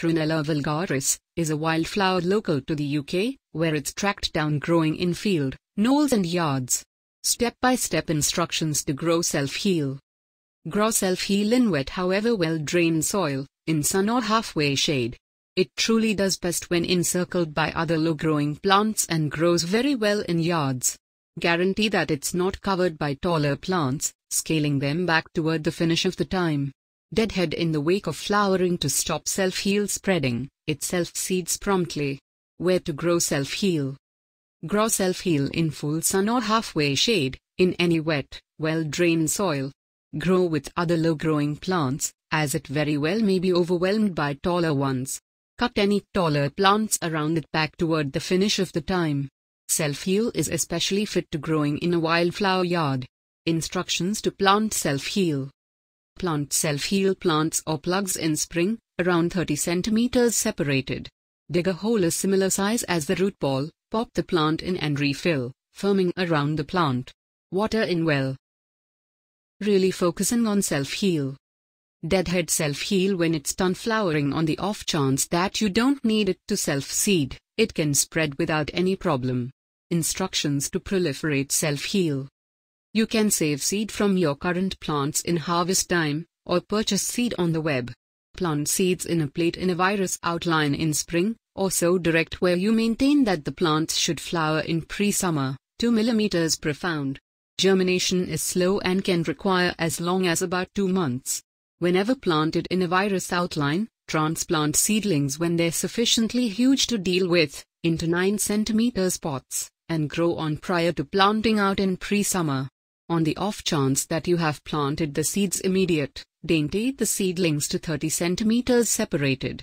Prunella vulgaris, is a wildflower local to the UK, where it's tracked down growing in field, knolls and yards. Step-by-step instructions to grow self-heal. Grow self-heal in wet however well-drained soil, in sun or halfway shade. It truly does best when encircled by other low-growing plants and grows very well in yards. Guarantee that it's not covered by taller plants, scaling them back toward the finish of the time. Deadhead in the wake of flowering to stop self-heal spreading, it self-seeds promptly. Where to grow self-heal? Grow self-heal in full sun or halfway shade, in any wet, well-drained soil. Grow with other low-growing plants, as it very well may be overwhelmed by taller ones. Cut any taller plants around it back toward the finish of the time. Self-heal is especially fit to growing in a wildflower yard. Instructions to plant self-heal. Plant self-heal plants or plugs in spring, around 30 cm separated. Dig a hole a similar size as the root ball, pop the plant in and refill, firming around the plant. Water in well. Really focusing on self-heal. Deadhead self-heal when it's done flowering on the off chance that you don't need it to self-seed, it can spread without any problem. Instructions to proliferate self-heal. You can save seed from your current plants in harvest time, or purchase seed on the web. Plant seeds in a plate in a virus outline in spring, or sow direct where you maintain that the plants should flower in pre-summer, 2 mm profound. Germination is slow and can require as long as about 2 months. Whenever planted in a virus outline, transplant seedlings when they're sufficiently huge to deal with, into 9 cm pots, and grow on prior to planting out in pre-summer. On the off chance that you have planted the seeds immediate, dentate the seedlings to 30 cm separated.